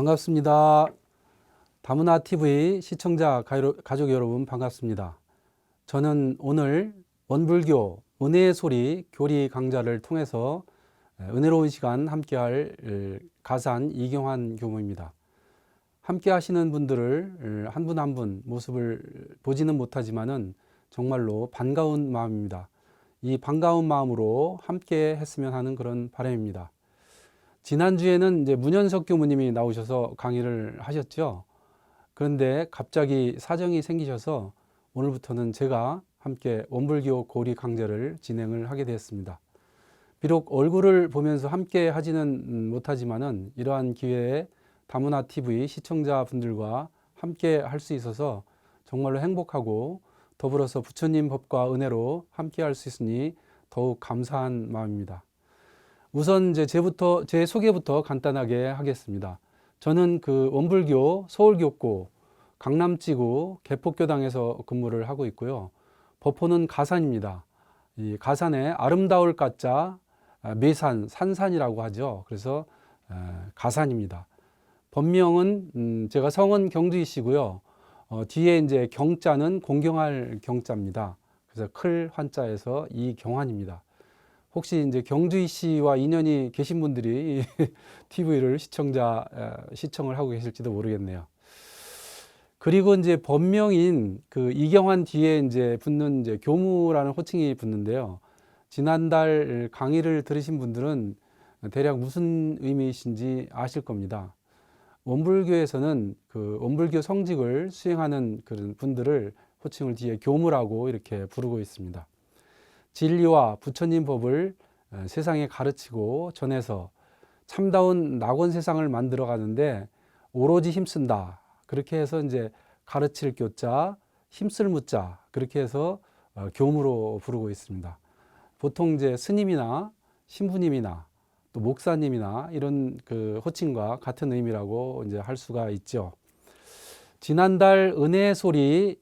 반갑습니다. 다문화TV 시청자 가족 여러분 반갑습니다. 저는 오늘 원불교 은혜의 소리 교리 강좌를 통해서 은혜로운 시간 함께할 가산 이경환 교무입니다. 함께 하시는 분들을 한 분 한 분 모습을 보지는 못하지만은 정말로 반가운 마음입니다. 이 반가운 마음으로 함께 했으면 하는 그런 바람입니다. 지난주에는 이제 문현석 교무님이 나오셔서 강의를 하셨죠. 그런데 갑자기 사정이 생기셔서 오늘부터는 제가 함께 원불교 고리 강좌를 진행을 하게 되었습니다. 비록 얼굴을 보면서 함께 하지는 못하지만은 이러한 기회에 다문화TV 시청자분들과 함께 할 수 있어서 정말로 행복하고 더불어서 부처님 법과 은혜로 함께 할 수 있으니 더욱 감사한 마음입니다. 우선 제 소개부터 간단하게 하겠습니다. 저는 그 원불교 서울교구 강남지구 개폭교당에서 근무를 하고 있고요. 법호는 가산입니다. 이 가산에 아름다울 가자 매산 산산이라고 하죠. 그래서 가산입니다. 법명은 제가 성은 경주이시고요. 뒤에 이제 경자는 공경할 경자입니다. 그래서 클 환자에서 이경환입니다. 혹시 이제 경주이 씨와 인연이 계신 분들이 TV를 시청을 하고 계실지도 모르겠네요. 그리고 이제 법명인 그 이경환 뒤에 이제 붙는 이제 교무라는 호칭이 붙는데요. 지난달 강의를 들으신 분들은 대략 무슨 의미이신지 아실 겁니다. 원불교에서는 그 원불교 성직을 수행하는 그런 분들을 호칭을 뒤에 교무라고 이렇게 부르고 있습니다. 진리와 부처님 법을 세상에 가르치고 전해서 참다운 낙원 세상을 만들어 가는데 오로지 힘쓴다. 그렇게 해서 이제 가르칠 교자, 힘쓸 무자 그렇게 해서 교무로 부르고 있습니다. 보통 이제 스님이나 신부님이나 또 목사님이나 이런 그 호칭과 같은 의미라고 이제 할 수가 있죠. 지난달 은혜의 소리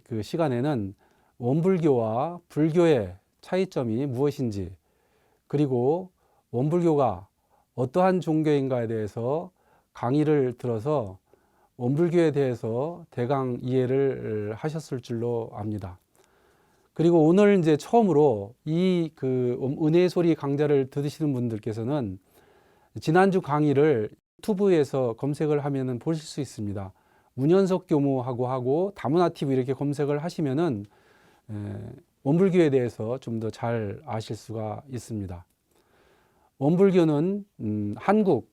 그 시간에는 원불교와 불교의 차이점이 무엇인지, 그리고 원불교가 어떠한 종교인가에 대해서 강의를 들어서 원불교에 대해서 대강 이해를 하셨을 줄로 압니다. 그리고 오늘 이제 처음으로 이 그 은혜의 소리 강좌를 들으시는 분들께서는 지난주 강의를 유튜브에서 검색을 하면은 보실 수 있습니다. 문현석 교무하고 하고 다문화TV 이렇게 검색을 하시면은 원불교에 대해서 좀 더 잘 아실 수가 있습니다. 원불교는 한국,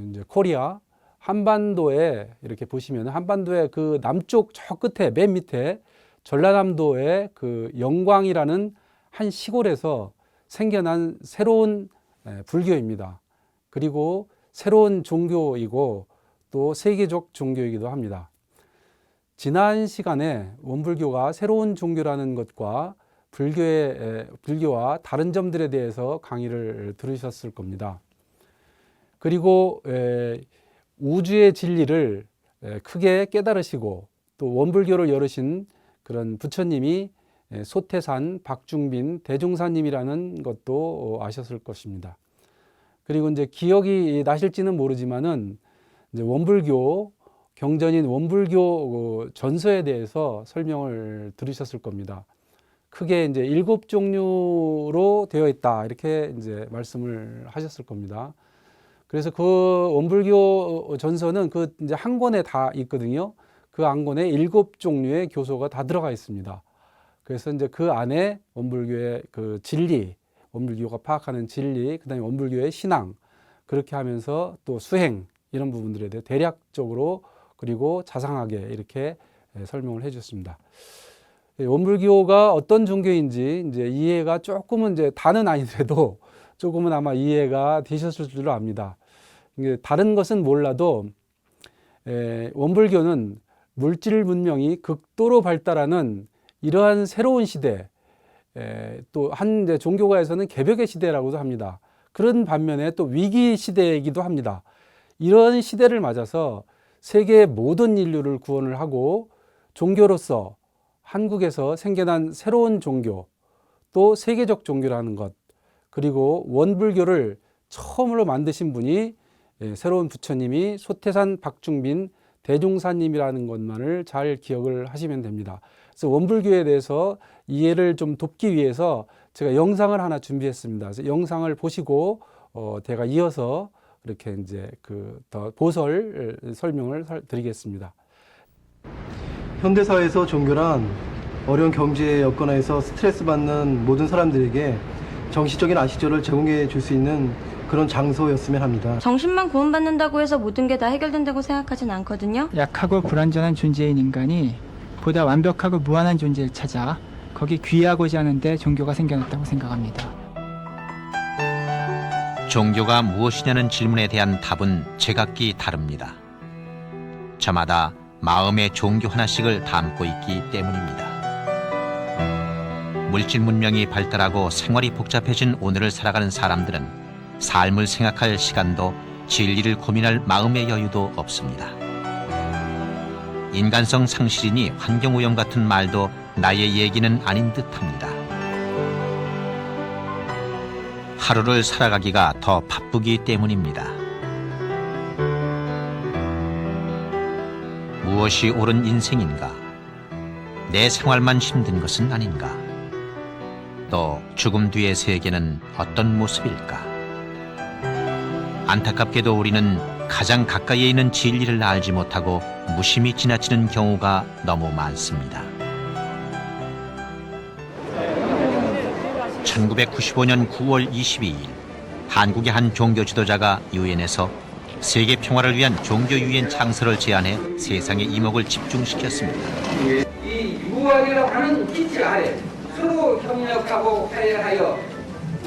이제 코리아, 한반도에 이렇게 보시면 한반도의 그 남쪽 저 끝에 맨 밑에 전라남도의 그 영광이라는 한 시골에서 생겨난 새로운 불교입니다. 그리고 새로운 종교이고 또 세계적 종교이기도 합니다. 지난 시간에 원불교가 새로운 종교라는 것과 불교와 다른 점들에 대해서 강의를 들으셨을 겁니다. 그리고 우주의 진리를 크게 깨달으시고 또 원불교를 열으신 그런 부처님이 소태산 박중빈 대종사님이라는 것도 아셨을 것입니다. 그리고 이제 기억이 나실지는 모르지만은 이제 원불교 경전인 원불교 전서에 대해서 설명을 들으셨을 겁니다. 크게 이제 7종류로 되어 있다 이렇게 이제 말씀을 하셨을 겁니다. 그래서 그 원불교 전서는 그 이제 한 권에 다 있거든요. 그 한 권에 7종류의 교소가 다 들어가 있습니다. 그래서 이제 그 안에 원불교의 그 진리, 원불교가 파악하는 진리, 그다음에 원불교의 신앙 그렇게 하면서 또 수행 이런 부분들에 대해 대략적으로 그리고 자상하게 이렇게 설명을 해주셨습니다. 원불교가 어떤 종교인지 이제 이해가 조금은 이제 다는 아니더라도 조금은 아마 이해가 되셨을 줄로 압니다. 다른 것은 몰라도 원불교는 물질 문명이 극도로 발달하는 이러한 새로운 시대, 또 한 종교가에서는 개벽의 시대라고도 합니다. 그런 반면에 또 위기 시대이기도 합니다. 이런 시대를 맞아서 세계의 모든 인류를 구원을 하고 종교로서 한국에서 생겨난 새로운 종교, 또 세계적 종교라는 것, 그리고 원불교를 처음으로 만드신 분이 새로운 부처님이 소태산 박중빈 대종사님이라는 것만을 잘 기억을 하시면 됩니다. 그래서 원불교에 대해서 이해를 좀 돕기 위해서 제가 영상을 하나 준비했습니다. 그래서 영상을 보시고 제가 이어서 이렇게 이제 더 보설 설명을 드리겠습니다. 현대사회에서 종교란 어려운 경제 여건하에서 스트레스 받는 모든 사람들에게 정신적인 안식처를 제공해 줄 수 있는 그런 장소였으면 합니다. 정신만 구원받는다고 해서 모든 게 다 해결된다고 생각하진 않거든요. 약하고 불완전한 존재인 인간이 보다 완벽하고 무한한 존재를 찾아 거기 귀하고자 하는데 종교가 생겨났다고 생각합니다. 종교가 무엇이냐는 질문에 대한 답은 제각기 다릅니다. 저마다 마음의 종교 하나씩을 담고 있기 때문입니다. 물질 문명이 발달하고 생활이 복잡해진 오늘을 살아가는 사람들은 삶을 생각할 시간도 진리를 고민할 마음의 여유도 없습니다. 인간성 상실이니 환경오염 같은 말도 나의 얘기는 아닌 듯합니다. 하루를 살아가기가 더 바쁘기 때문입니다. 무엇이 옳은 인생인가? 내 생활만 힘든 것은 아닌가? 또 죽음 뒤의 세계는 어떤 모습일까? 안타깝게도 우리는 가장 가까이에 있는 진리를 알지 못하고 무심히 지나치는 경우가 너무 많습니다. 1995년 9월 22일 한국의 한 종교 지도자가 유엔에서 세계 평화를 위한 종교 유엔 창설을 제안해 세상의 이목을 집중시켰습니다. 이 유언이라고 하는 기치 아래 서로 협력하고 화해하여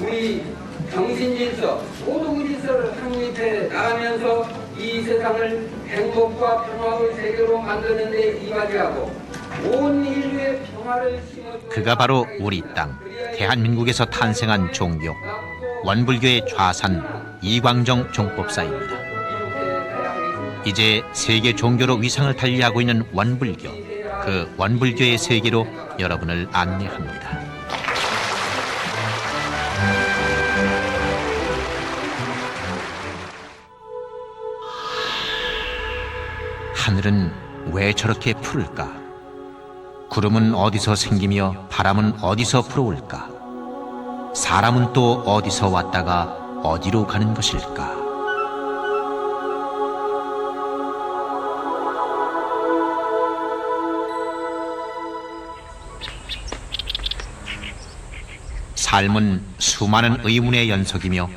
우리 정신질서, 모든 질서를 확립해 나가면서 이 세상을 행복과 평화의 세계로 만드는 데 이바지하고 온 인류의 평화를 심어주는 그가 바로 우리 땅 대한민국에서 탄생한 종교 원불교의 좌산 이광정 종법사입니다. 이제 세계 종교로 위상을 달리하고 있는 원불교, 그 원불교의 세계로 여러분을 안내합니다. 하늘은 왜 저렇게 푸를까? 구름은 어디서 생기며 바람은 어디서 불어올까? 사람은 또 어디서 왔다가 어디로 가는 것일까? 삶은 수많은 의문의 연속이며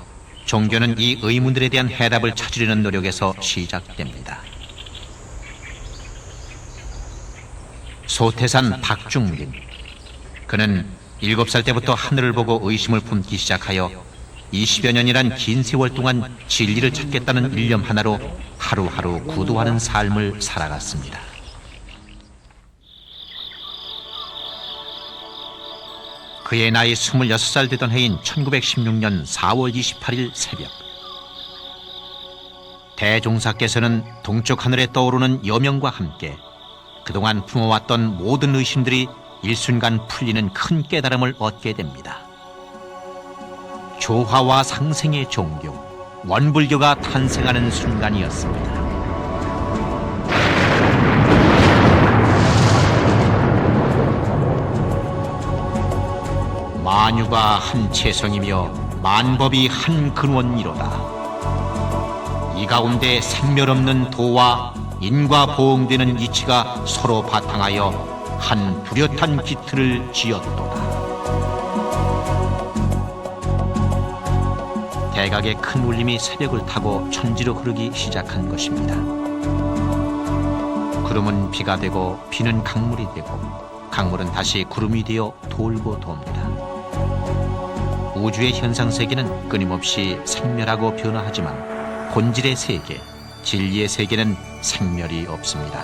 종교는 이 의문들에 대한 해답을 찾으려는 노력에서 시작됩니다. 소태산 박중빈, 그는 7살 때부터 하늘을 보고 의심을 품기 시작하여 20여 년이란 긴 세월 동안 진리를 찾겠다는 일념 하나로 하루하루 구도하는 삶을 살아갔습니다. 그의 나이 26살 되던 해인 1916년 4월 28일 새벽, 대종사께서는 동쪽 하늘에 떠오르는 여명과 함께 그동안 품어왔던 모든 의심들이 일순간 풀리는 큰 깨달음을 얻게 됩니다. 조화와 상생의 종교, 원불교가 탄생하는 순간이었습니다. 만유가 한 체성이며 만법이 한 근원이로다. 이 가운데 생멸없는 도와 인과 보응되는 이치가 서로 바탕하여 한 뚜렷한 기틀을 지었도다. 대각의 큰 울림이 새벽을 타고 천지로 흐르기 시작한 것입니다. 구름은 비가 되고 비는 강물이 되고 강물은 다시 구름이 되어 돌고 돕니다. 우주의 현상세계는 끊임없이 생멸하고 변화하지만 본질의 세계, 진리의 세계는 생멸이 없습니다.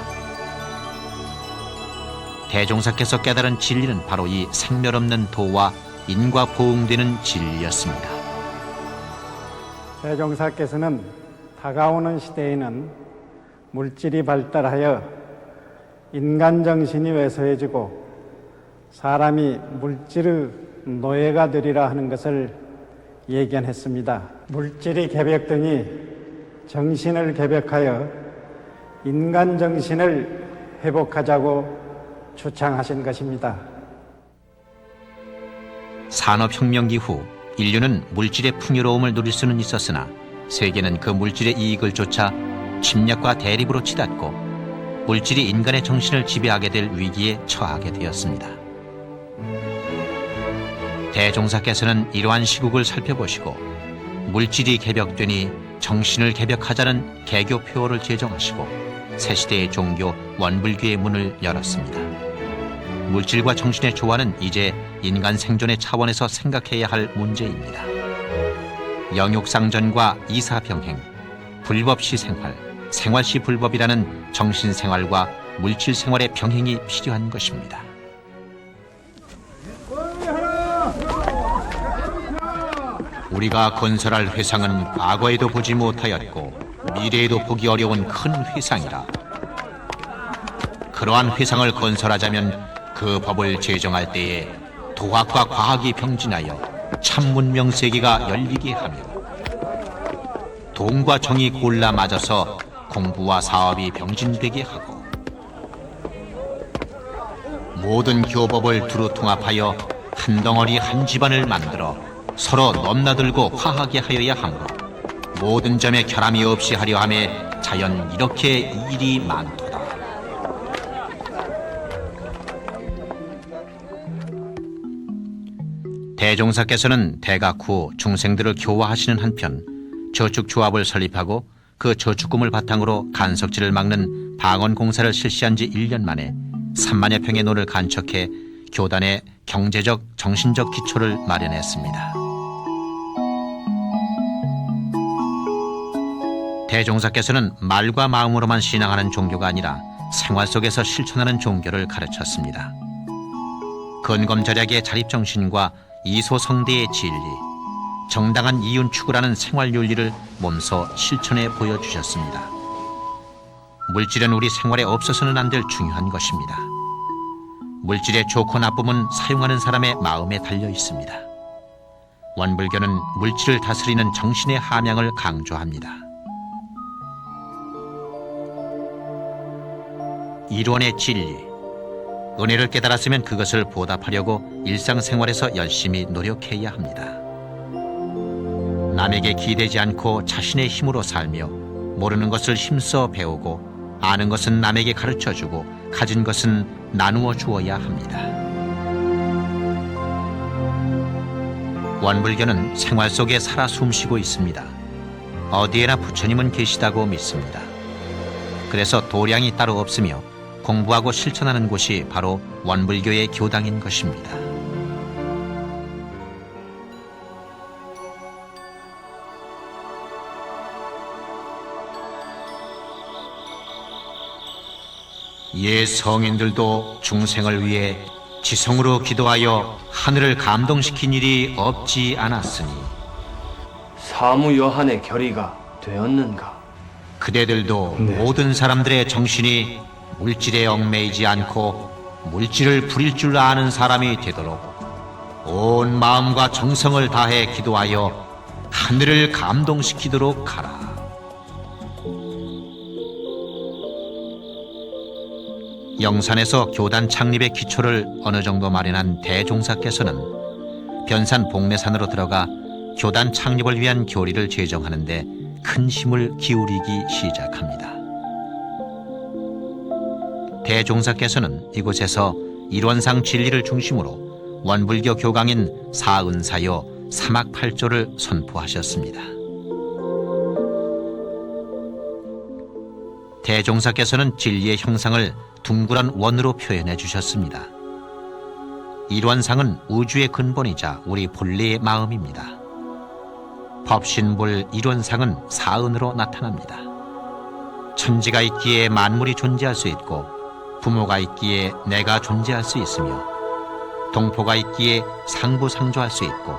대종사께서 깨달은 진리는 바로 이 생멸 없는 도와 인과 보응되는 진리였습니다. 대종사께서는 다가오는 시대에는 물질이 발달하여 인간 정신이 왜소해지고 사람이 물질의 노예가 되리라 하는 것을 예견했습니다. 물질이 개벽되니 정신을 개벽하여 인간 정신을 회복하자고 주창하신 것입니다. 산업혁명 이후 인류는 물질의 풍요로움을 누릴 수는 있었으나 세계는 그 물질의 이익을 쫓아 침략과 대립으로 치닫고 물질이 인간의 정신을 지배하게 될 위기에 처하게 되었습니다. 대종사께서는 이러한 시국을 살펴보시고 물질이 개벽되니 정신을 개벽하자는 개교 표어를 제정하시고 새 시대의 종교 원불교의 문을 열었습니다. 물질과 정신의 조화는 이제 인간 생존의 차원에서 생각해야 할 문제입니다. 영육상전과 이사병행, 불법시 생활, 생활시 불법이라는 정신생활과 물질생활의 병행이 필요한 것입니다. 우리가 건설할 회상은 과거에도 보지 못하였고 미래에도 보기 어려운 큰 회상이라. 그러한 회상을 건설하자면 그 법을 제정할 때에 도학과 과학이 병진하여 참문명 세계가 열리게 하며 돈과 정이 골라 맞아서 공부와 사업이 병진되게 하고 모든 교법을 두루 통합하여 한 덩어리 한 집안을 만들어 서로 넘나들고 화하게 하여야 하므로 모든 점에 결함이 없이 하려 함에 자연 이렇게 일이 많도다. 대종사께서는 대각 후 중생들을 교화하시는 한편 저축조합을 설립하고 그 저축금을 바탕으로 간석지를 막는 방언 공사를 실시한 지 1년 만에 3만여 평의 논을 간척해 교단의 경제적, 정신적 기초를 마련했습니다. 대종사께서는 말과 마음으로만 신앙하는 종교가 아니라 생활 속에서 실천하는 종교를 가르쳤습니다. 근검절약의 자립정신과 이소성대의 진리, 정당한 이윤 추구라는 생활윤리를 몸소 실천해 보여주셨습니다. 물질은 우리 생활에 없어서는 안 될 중요한 것입니다. 물질의 좋고 나쁨은 사용하는 사람의 마음에 달려 있습니다. 원불교는 물질을 다스리는 정신의 함양을 강조합니다. 이론의 진리, 은혜를 깨달았으면 그것을 보답하려고 일상생활에서 열심히 노력해야 합니다. 남에게 기대지 않고 자신의 힘으로 살며 모르는 것을 힘써 배우고 아는 것은 남에게 가르쳐주고 가진 것은 나누어 주어야 합니다. 원불교는 생활 속에 살아 숨쉬고 있습니다. 어디에나 부처님은 계시다고 믿습니다. 그래서 도량이 따로 없으며 공부하고 실천하는 곳이 바로 원불교의 교당인 것입니다. 예 성인들도 중생을 위해 지성으로 기도하여 하늘을 감동시킨 일이 없지 않았으니 사무여한의 결의가 되었는가? 그대들도 모든 사람들의 정신이 물질에 얽매이지 않고 물질을 부릴 줄 아는 사람이 되도록 온 마음과 정성을 다해 기도하여 하늘을 감동시키도록 하라. 영산에서 교단 창립의 기초를 어느 정도 마련한 대종사께서는 변산 복례산으로 들어가 교단 창립을 위한 교리를 제정하는데 큰 힘을 기울이기 시작합니다. 대종사께서는 이곳에서 일원상 진리를 중심으로 원불교 교강인 사은사요 사막팔조를 선포하셨습니다. 대종사께서는 진리의 형상을 둥그런 원으로 표현해 주셨습니다. 일원상은 우주의 근본이자 우리 본래의 마음입니다. 법신불 일원상은 사은으로 나타납니다. 천지가 있기에 만물이 존재할 수 있고 부모가 있기에 내가 존재할 수 있으며 동포가 있기에 상부상조할 수 있고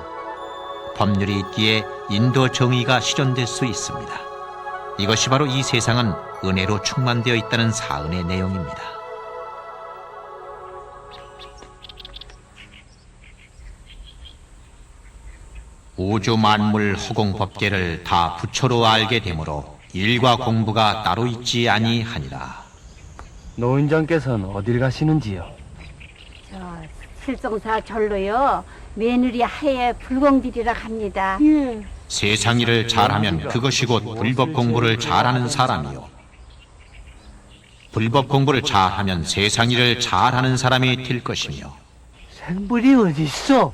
법률이 있기에 인도 정의가 실현될 수 있습니다. 이것이 바로 이 세상은 은혜로 충만되어 있다는 사은의 내용입니다. 우주 만물 허공 법계를 다 부처로 알게 되므로 일과 공부가 따로 있지 아니하니라. 노인장께서는 어딜 가시는지요? 저 실성사 절로요. 며느리 하에 불공들이라 합니다. 세상 일을 잘하면 그것이 곧 불법 공부를 잘하는 사람이요. 불법 공부를 잘하면 세상 일을 잘하는 사람이 될 것이며 생불이 어디 있어?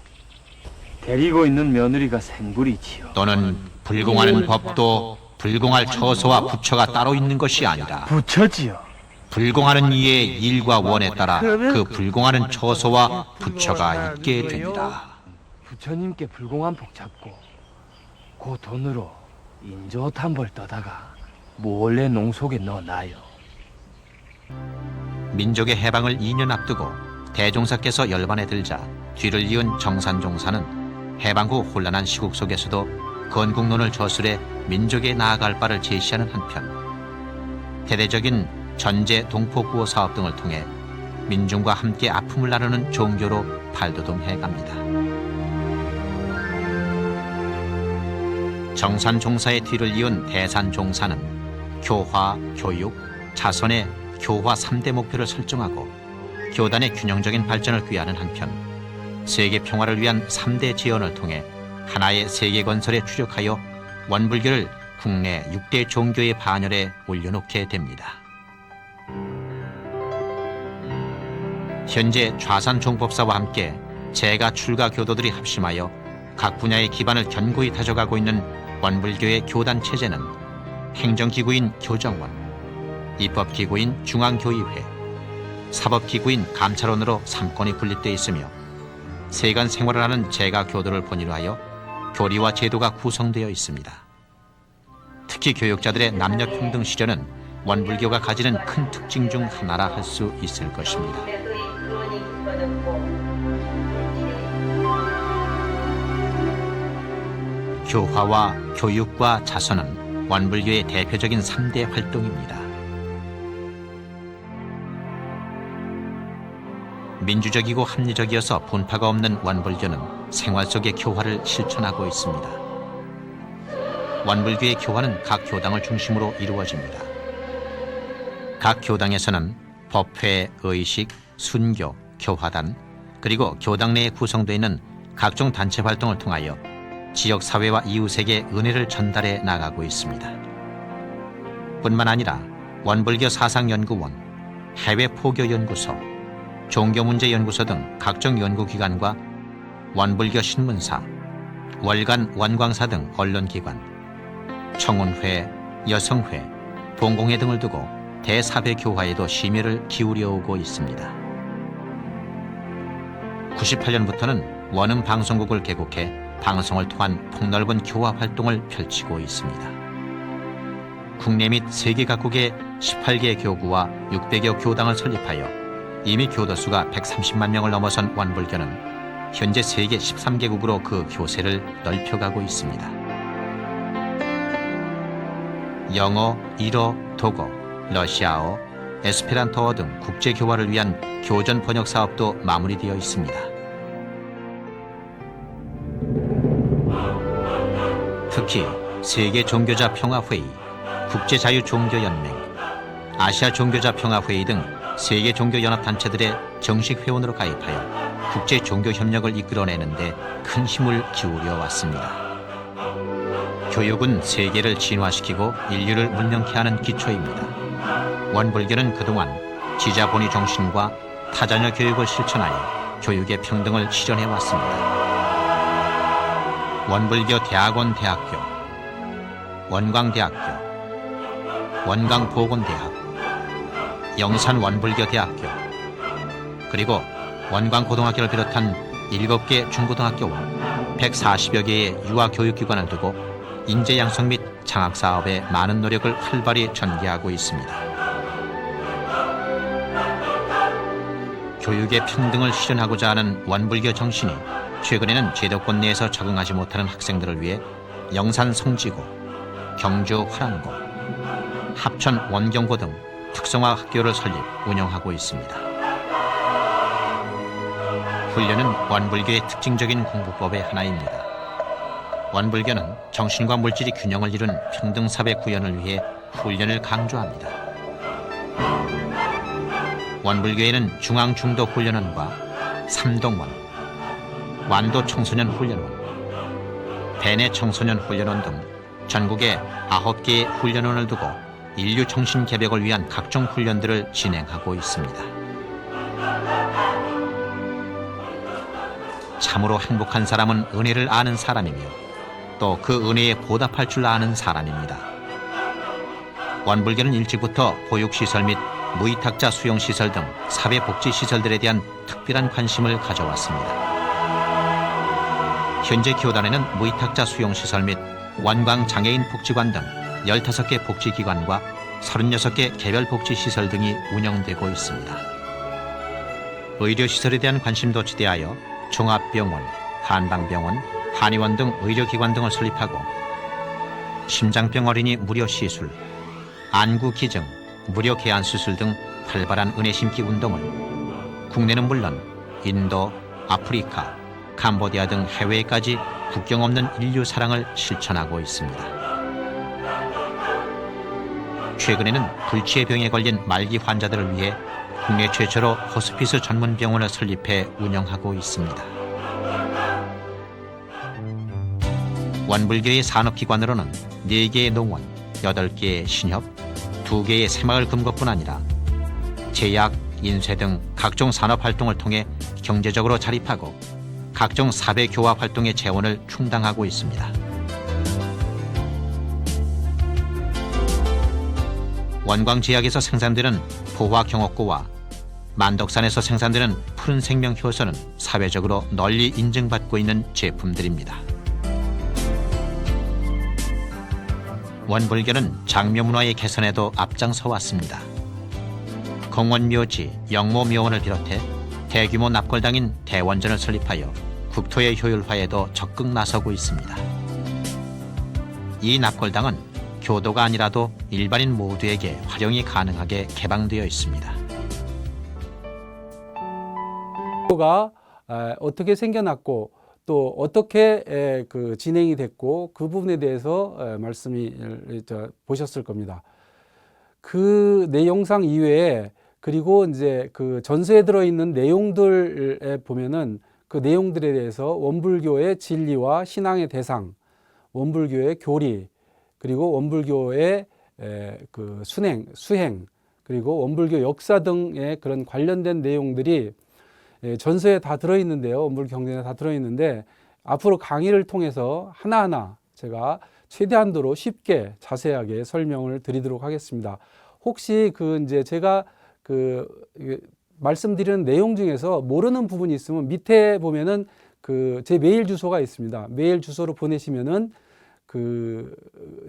데리고 있는 며느리가 생불이지요. 또는 불공하는 법도 불공할 처소와 부처가 따로 있는 것이 아니라 부처지요. 불공하는 이의 일과 원에 따라 그 불공하는 처소와 부처가 있게 됩니다. 부처님께 불공한 복 잡고 그 돈으로 인조 탐벌 떠다가 몰래 농속에 넣어놔요. 민족의 해방을 2년 앞두고 대종사께서 열반에 들자 뒤를 이은 정산종사는 해방 후 혼란한 시국 속에서도 건국론을 저술해 민족에 나아갈 바를 제시하는 한편 대대적인 전제 동포구호 사업 등을 통해 민중과 함께 아픔을 나누는 종교로 발돋움해 갑니다. 정산종사의 뒤를 이은 대산종사는 교화, 교육, 자선의 교화 3대 목표를 설정하고 교단의 균형적인 발전을 귀하는 한편 세계 평화를 위한 3대 제언을 통해 하나의 세계 건설에 추력하여 원불교를 국내 6대 종교의 반열에 올려놓게 됩니다. 현재 좌산종법사와 함께 재가 출가 교도들이 합심하여 각 분야의 기반을 견고히 다져가고 있는 원불교의 교단 체제는 행정기구인 교정원, 입법기구인 중앙교의회, 사법기구인 감찰원으로 3권이 분립되어 있으며 세간 생활을 하는 재가 교도를 본의로 하여 교리와 제도가 구성되어 있습니다. 특히 교육자들의 남녀평등 실현은 원불교가 가지는 큰 특징 중 하나라 할 수 있을 것입니다. 교화와 교육과 자선은 원불교의 대표적인 3대 활동입니다. 민주적이고 합리적이어서 분파가 없는 원불교는 생활 속의 교화를 실천하고 있습니다. 원불교의 교화는 각 교당을 중심으로 이루어집니다. 각 교당에서는 법회, 의식, 순교, 교화단, 그리고 교당 내에 구성되어 있는 각종 단체 활동을 통하여 지역사회와 이웃에게 은혜를 전달해 나가고 있습니다. 뿐만 아니라 원불교 사상연구원, 해외포교연구소, 종교문제연구소 등 각종 연구기관과 원불교 신문사, 월간 원광사 등 언론기관, 청운회, 여성회, 봉공회 등을 두고 대사회 교화에도 심혈을 기울여 오고 있습니다. 98년부터는 원음 방송국을 개국해 방송을 통한 폭넓은 교화 활동을 펼치고 있습니다. 국내 및 세계 각국의 18개 교구와 600여 교당을 설립하여 이미 교도수가 130만 명을 넘어선 원불교는 현재 세계 13개국으로 그 교세를 넓혀가고 있습니다. 영어, 일어, 독어, 러시아어, 에스페란토어 등 국제 교화를 위한 교전 번역 사업도 마무리되어 있습니다. 특히 세계 종교자 평화회의, 국제자유종교연맹, 아시아 종교자 평화회의 등 세계 종교연합단체들의 정식 회원으로 가입하여 국제 종교 협력을 이끌어내는 데 큰 힘을 기울여 왔습니다. 교육은 세계를 진화시키고 인류를 문명케 하는 기초입니다. 원불교는 그동안 지자본의 정신과 타자녀 교육을 실천하여 교육의 평등을 실현해 왔습니다. 원불교 대학원 대학교, 원광대학교, 원광보건대학, 영산 원불교 대학교, 그리고 원광고등학교를 비롯한 7개 중고등학교와 140여 개의 유아교육기관을 두고 인재 양성 및 장학 사업에 많은 노력을 활발히 전개하고 있습니다. 교육의 평등을 실현하고자 하는 원불교 정신이 최근에는 제도권 내에서 적응하지 못하는 학생들을 위해 영산 성지고, 경주 화랑고, 합천 원경고 등 특성화 학교를 설립, 운영하고 있습니다. 훈련은 원불교의 특징적인 공부법의 하나입니다. 원불교는 정신과 물질이 균형을 이룬 평등사회 구현을 위해 훈련을 강조합니다. 원불교에는 중앙중도훈련원과 삼동원, 완도 청소년 훈련원, 대내 청소년 훈련원 등 전국에 9개의 훈련원을 두고 인류 정신 개벽을 위한 각종 훈련들을 진행하고 있습니다. 참으로 행복한 사람은 은혜를 아는 사람이며 또 그 은혜에 보답할 줄 아는 사람입니다. 원불교는 일찍부터 보육시설 및 무위탁자 수용시설 등 사회복지시설들에 대한 특별한 관심을 가져왔습니다. 현재 교단에는 무위탁자 수용시설 및 원광장애인 복지관 등 15개 복지기관과 36개 개별복지시설 등이 운영되고 있습니다. 의료시설에 대한 관심도 지대하여 종합병원, 한방병원, 한의원 등 의료기관 등을 설립하고 심장병 어린이 무료 시술, 안구 기증, 무료 개안 수술 등 활발한 은혜 심기 운동을 국내는 물론 인도, 아프리카, 캄보디아 등 해외까지 국경 없는 인류 사랑을 실천하고 있습니다. 최근에는 불치의 병에 걸린 말기 환자들을 위해 국내 최초로 호스피스 전문 병원을 설립해 운영하고 있습니다. 원불교의 산업기관으로는 4개의 농원, 8개의 신협, 2개의 새마을 금고뿐 아니라 제약, 인쇄 등 각종 산업활동을 통해 경제적으로 자립하고 각종 사회 교화 활동의 재원을 충당하고 있습니다. 원광제약에서 생산되는 포화경옥고와 만덕산에서 생산되는 푸른 생명 효소는 사회적으로 널리 인증받고 있는 제품들입니다. 원불교는 장묘문화의 개선에도 앞장서 왔습니다. 공원묘지, 영모묘원을 비롯해 대규모 납골당인 대원전을 설립하여 국토의 효율화에도 적극 나서고 있습니다. 이 납골당은 교도가 아니라도 일반인 모두에게 활용이 가능하게 개방되어 있습니다. 가 어떻게 생겨났고 또 어떻게 그 진행이 됐고 그 부분에 대해서 말씀이 보셨을 겁니다. 그 내용상 이외에 그리고 이제 그 전서에 들어있는 내용들에 보면은 그 내용들에 대해서 원불교의 진리와 신앙의 대상, 원불교의 교리, 그리고 원불교의 그 수행, 그리고 원불교 역사 등의 그런 관련된 내용들이 전서에 다 들어있는데요. 원불교 경전에 다 들어있는데 앞으로 강의를 통해서 하나하나 제가 최대한도로 쉽게 자세하게 설명을 드리도록 하겠습니다. 혹시 그 이제 제가 그 말씀드리는 내용 중에서 모르는 부분이 있으면 밑에 보면은 그 제 메일 주소가 있습니다. 메일 주소로 보내시면은 그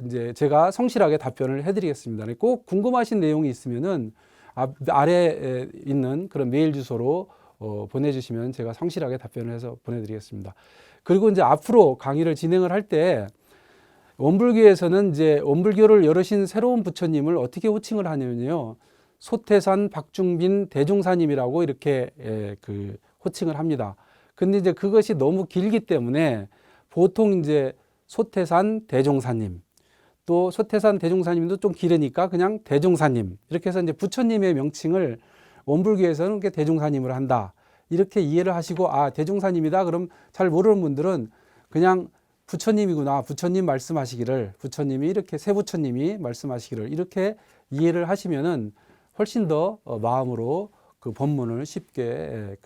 이제 제가 성실하게 답변을 해드리겠습니다. 꼭 궁금하신 내용이 있으면은 아래에 있는 그런 메일 주소로 보내주시면 제가 성실하게 답변을 해서 보내드리겠습니다. 그리고 이제 앞으로 강의를 진행을 할 때 원불교에서는 이제 원불교를 열으신 새로운 부처님을 어떻게 호칭을 하냐면요. 소태산 박중빈 대종사님이라고 이렇게 그 호칭을 합니다. 근데 이제 그것이 너무 길기 때문에 보통 이제 소태산 대종사님, 또 소태산 대종사님도 좀 길으니까 그냥 대종사님, 이렇게 해서 이제 부처님의 명칭을 원불교에서는 이렇게 대종사님을 한다. 이렇게 이해를 하시고, 아, 대종사님이다. 그럼 잘 모르는 분들은 그냥 부처님이구나. 부처님 말씀하시기를, 부처님이 이렇게 새 부처님이 말씀하시기를 이렇게 이해를 하시면은 훨씬 더 마음으로 그 법문을 쉽게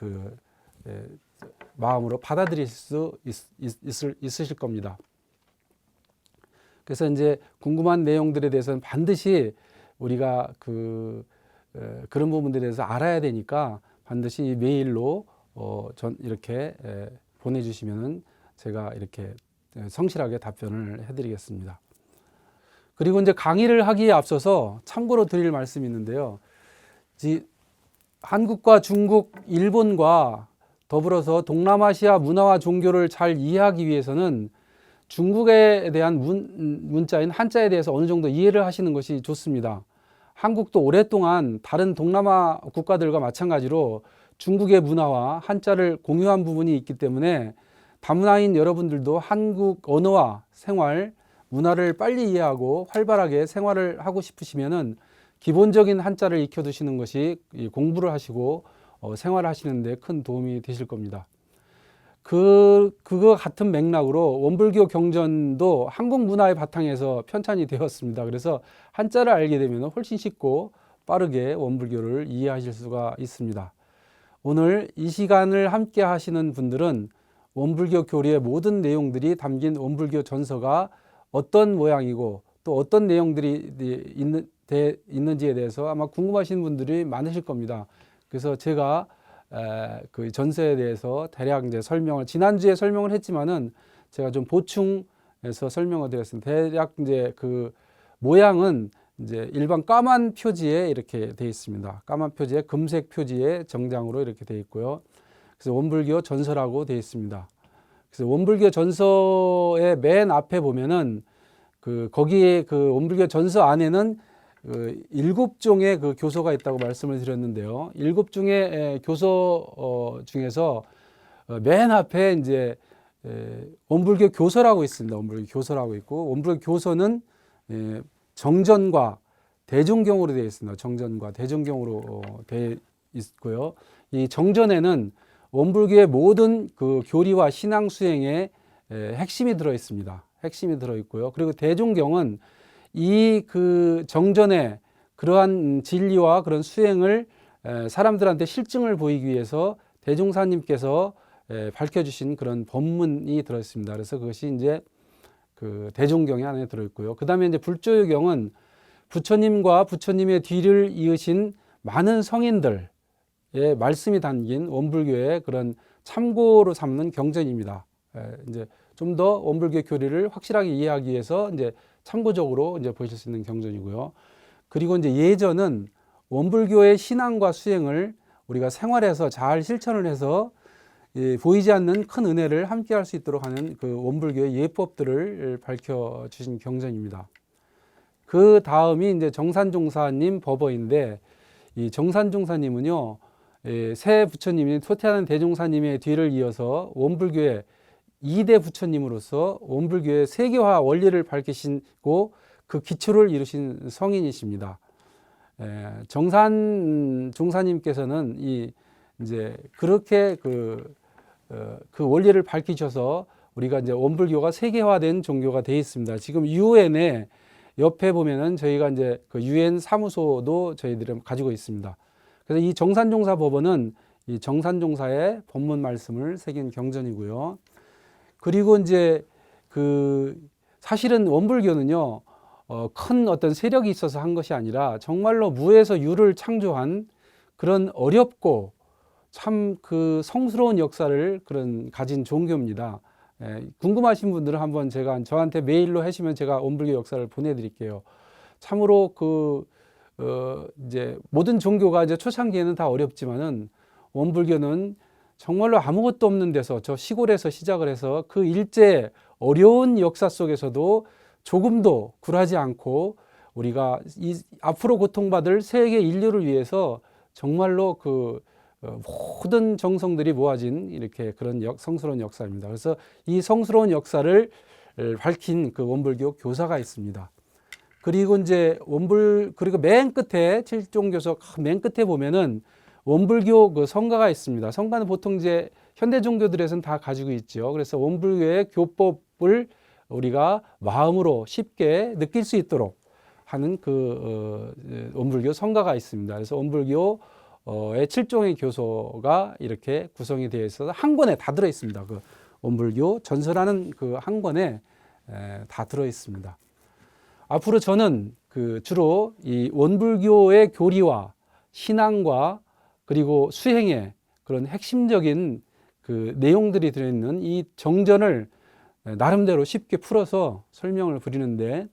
마음으로 받아들일 수 있으실 겁니다. 그래서 이제 궁금한 내용들에 대해서는 반드시 우리가 그런 부분들에 대해서 알아야 되니까 반드시 메일로 이렇게 보내주시면은 제가 이렇게 성실하게 답변을 해드리겠습니다. 그리고 이제 강의를 하기에 앞서서 참고로 드릴 말씀이 있는데요. 한국과 중국, 일본과 더불어서 동남아시아 문화와 종교를 잘 이해하기 위해서는 중국에 대한 문자인 한자에 대해서 어느 정도 이해를 하시는 것이 좋습니다. 한국도 오랫동안 다른 동남아 국가들과 마찬가지로 중국의 문화와 한자를 공유한 부분이 있기 때문에 다문화인 여러분들도 한국 언어와 생활, 문화를 빨리 이해하고 활발하게 생활을 하고 싶으시면은 기본적인 한자를 익혀두시는 것이 공부를 하시고 생활을 하시는 데 큰 도움이 되실 겁니다. 그거 같은 맥락으로 원불교 경전도 한국 문화의 바탕에서 편찬이 되었습니다. 그래서 한자를 알게 되면 훨씬 쉽고 빠르게 원불교를 이해하실 수가 있습니다. 오늘 이 시간을 함께 하시는 분들은 원불교 교리의 모든 내용들이 담긴 원불교 전서가 어떤 모양이고 또 어떤 내용들이 있는지에 대해서 아마 궁금하신 분들이 많으실 겁니다. 그래서 제가 그 전서에 대해서 대략 이제 설명을 지난주에 설명을 했지만은 제가 좀 보충해서 설명을 드렸습니다. 대략 이제 그 모양은 이제 일반 까만 표지에 이렇게 되어 있습니다. 까만 표지에 금색 표지에 정장으로 이렇게 되어 있고요. 그래서 원불교 전서라고 되어 있습니다. 그래서 원불교 전서의 맨 앞에 보면은 거기에 그 원불교 전서 안에는 7종의 그 교서가 있다고 말씀을 드렸는데요. 7종의 교서 중에서 맨 앞에 이제 원불교 교서라고 있습니다. 원불교 교서라고 있고, 원불교 교서는 정전과 대종경으로 되어 있습니다. 정전과 대종경으로 되어 있고요. 이 정전에는 원불교의 모든 그 교리와 신앙 수행의 핵심이 들어 있습니다. 핵심이 들어 있고요. 그리고 대종경은 이 그 정전에 그러한 진리와 그런 수행을 사람들한테 실증을 보이기 위해서 대종사님께서 밝혀주신 그런 법문이 들어 있습니다. 그래서 그것이 이제 그 대종경이 안에 들어 있고요. 그 다음에 이제 불조유경은 부처님과 부처님의 뒤를 이으신 많은 성인들의 말씀이 담긴 원불교의 그런 참고로 삼는 경전입니다. 이제 좀 더 원불교 교리를 확실하게 이해하기 위해서 이제 참고적으로 이제 보실 수 있는 경전이고요. 그리고 이제 예전은 원불교의 신앙과 수행을 우리가 생활에서 잘 실천을 해서 보이지 않는 큰 은혜를 함께 할 수 있도록 하는 그 원불교의 예법들을 밝혀 주신 경전입니다. 그 다음이 이제 정산종사님 법어인데, 이 정산종사님은요, 새 부처님인 토태하는 대종사님의 뒤를 이어서 원불교의 2대 부처님으로서 원불교의 세계화 원리를 밝히시고 그 기초를 이루신 성인이십니다. 정산 종사님께서는 이제 그렇게 그 원리를 밝히셔서 우리가 이제 원불교가 세계화된 종교가 되어 있습니다. 지금 유엔에 옆에 보면은 저희가 이제 그 유엔 사무소도 저희들이 가지고 있습니다. 그래서 이 정산종사 법원은 이 정산종사의 법문 말씀을 새긴 경전이고요. 그리고 이제 사실은 원불교는요, 큰 어떤 세력이 있어서 한 것이 아니라 정말로 무에서 유를 창조한 그런 어렵고 참 그 성스러운 역사를 가진 종교입니다. 궁금하신 분들은 한번 저한테 메일로 하시면 제가 원불교 역사를 보내드릴게요. 참으로 이제 모든 종교가 이제 초창기에는 다 어렵지만은 원불교는 정말로 아무것도 없는 데서 저 시골에서 시작을 해서 그 일제 어려운 역사 속에서도 조금도 굴하지 않고 우리가 앞으로 고통받을 세계 인류를 위해서 정말로 모든 정성들이 모아진 이렇게 그런 성스러운 역사입니다. 그래서 이 성스러운 역사를 밝힌 그 원불교 교사가 있습니다. 그리고 이제 그리고 맨 끝에 칠종교서 맨 끝에 보면은 원불교 그 성가가 있습니다. 성가는 보통 이제 현대 종교들에서는 다 가지고 있죠. 그래서 원불교의 교법을 우리가 마음으로 쉽게 느낄 수 있도록 하는 원불교 성가가 있습니다. 그래서 원불교의 7종의 교서가 이렇게 구성이 되어 있어서 한 권에 다 들어 있습니다. 그 원불교 전서라는 그 한 권에 다 들어 있습니다. 앞으로 저는 주로 이 원불교의 교리와 신앙과 그리고 수행의 그런 핵심적인 그 내용들이 들어있는 이 정전을 나름대로 쉽게 풀어서 설명을 드리는데,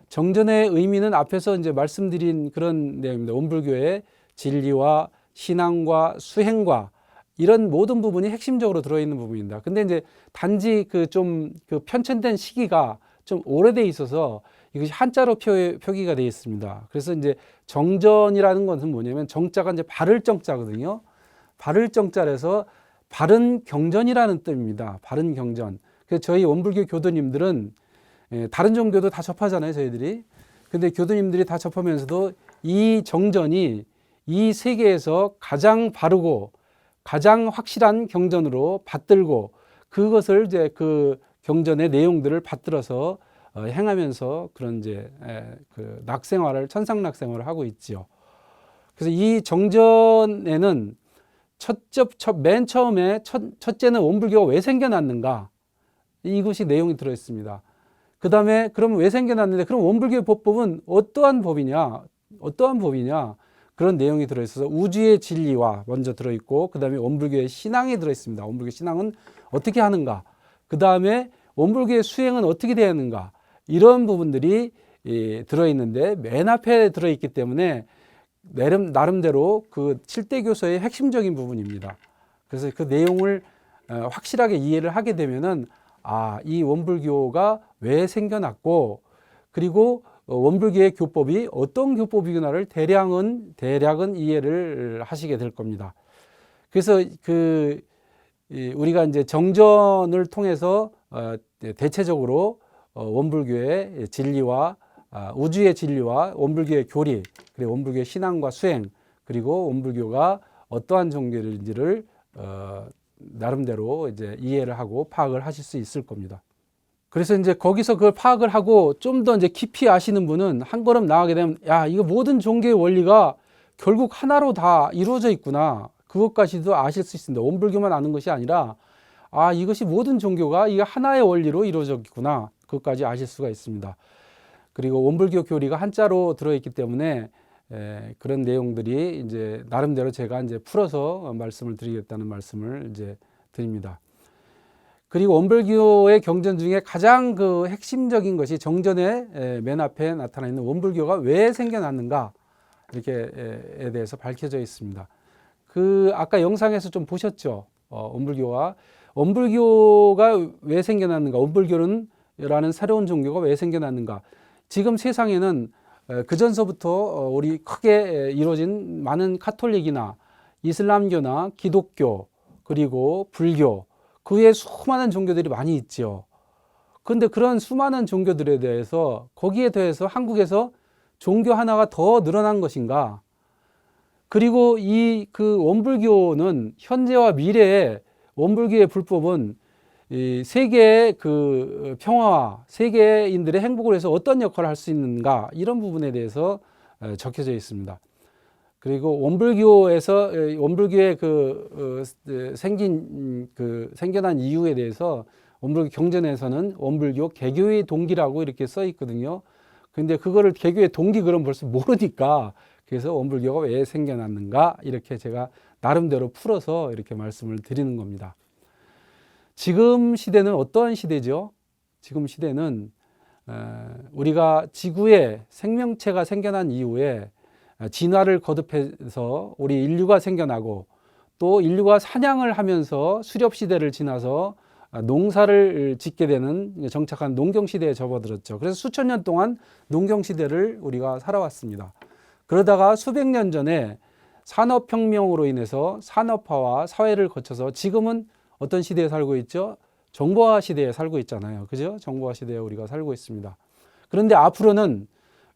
정전의 의미는 앞에서 이제 말씀드린 그런 내용입니다. 원불교의 진리와 신앙과 수행과 이런 모든 부분이 핵심적으로 들어있는 부분입니다. 근데 이제 단지 그 편찬된 시기가 좀 오래돼 있어서 이것이 한자로 표기가 되어 있습니다. 그래서 이제 정전이라는 것은 뭐냐면 정자가 이제 바를 정자거든요. 바를 정자라서 바른 경전이라는 뜻입니다. 바른 경전. 그래서 저희 원불교 교도님들은 다른 종교도 다 접하잖아요, 저희들이. 근데 교도님들이 다 접하면서도 이 정전이 이 세계에서 가장 바르고 가장 확실한 경전으로 받들고 그것을 이제 그 경전의 내용들을 받들어서 행하면서 그런 이제 그 낙생활을 천상낙생활을 하고 있지요. 그래서 이 정전에는 맨 처음에 첫째는 원불교가 왜 생겨났는가 이것이 내용이 들어 있습니다. 그 다음에 그럼 왜 생겨났는데 그럼 원불교의 법은 어떠한 법이냐 그런 내용이 들어 있어서 우주의 진리와 먼저 들어 있고 그 다음에 원불교의 신앙이 들어 있습니다. 원불교 신앙은 어떻게 하는가, 그 다음에 원불교의 수행은 어떻게 되어야 하는가, 이런 부분들이 들어 있는데 맨 앞에 들어 있기 때문에 나름대로 그 7대 교서의 핵심적인 부분입니다. 그래서 그 내용을 확실하게 이해를 하게 되면은 이 원불교가 왜 생겨났고 그리고 원불교의 교법이 어떤 교법이구나를 대략은 이해를 하시게 될 겁니다. 그래서 우리가 이제 정전을 통해서 대체적으로 원불교의 진리와 우주의 진리와 원불교의 교리, 그리고 원불교의 신앙과 수행, 그리고 원불교가 어떠한 종교인지를 나름대로 이제 이해를 하고 파악을 하실 수 있을 겁니다. 그래서 이제 거기서 그걸 파악을 하고 좀 더 이제 깊이 아시는 분은 한 걸음 나아가게 되면 이거 모든 종교의 원리가 결국 하나로 다 이루어져 있구나. 그것까지도 아실 수 있습니다. 원불교만 아는 것이 아니라 이것이 모든 종교가 이게 하나의 원리로 이루어져 있구나. 그것까지 아실 수가 있습니다. 그리고 원불교 교리가 한자로 들어있기 때문에 그런 내용들이 이제 나름대로 제가 이제 풀어서 말씀을 드리겠다는 말씀을 이제 드립니다. 그리고 원불교의 경전 중에 가장 그 핵심적인 것이 정전의 맨 앞에 나타나 있는 원불교가 왜 생겨났는가 이렇게에 대해서 밝혀져 있습니다. 아까 영상에서 좀 보셨죠? 원불교가 왜 생겨났는가? 원불교라는 새로운 종교가 왜 생겨났는가? 지금 세상에는 그전서부터 우리 크게 이루어진 많은 카톨릭이나 이슬람교나 기독교 그리고 불교 그 외에 수많은 종교들이 많이 있죠. 그런데 그런 수많은 종교들에 대해서 거기에 대해서 한국에서 종교 하나가 더 늘어난 것인가? 그리고 그 원불교는 현재와 미래의 원불교의 불법은 이 세계의 그 평화와 세계인들의 행복을 위해서 어떤 역할을 할 수 있는가, 이런 부분에 대해서 적혀져 있습니다. 그리고 원불교의 생겨난 이유에 대해서 원불교 경전에서는 원불교 개교의 동기라고 이렇게 써 있거든요. 근데 그거를 개교의 동기 그럼 벌써 모르니까 그래서 원불교가 왜 생겨났는가 이렇게 제가 나름대로 풀어서 이렇게 말씀을 드리는 겁니다. 지금 시대는 어떠한 시대죠? 지금 시대는 우리가 지구에 생명체가 생겨난 이후에 진화를 거듭해서 우리 인류가 생겨나고 또 인류가 사냥을 하면서 수렵시대를 지나서 농사를 짓게 되는 정착한 농경시대에 접어들었죠. 그래서 수천 년 동안 농경시대를 우리가 살아왔습니다. 그러다가 수백 년 전에 산업혁명으로 인해서 산업화와 사회를 거쳐서 지금은 어떤 시대에 살고 있죠? 정보화 시대에 살고 있잖아요. 그죠? 정보화 시대에 우리가 살고 있습니다. 그런데 앞으로는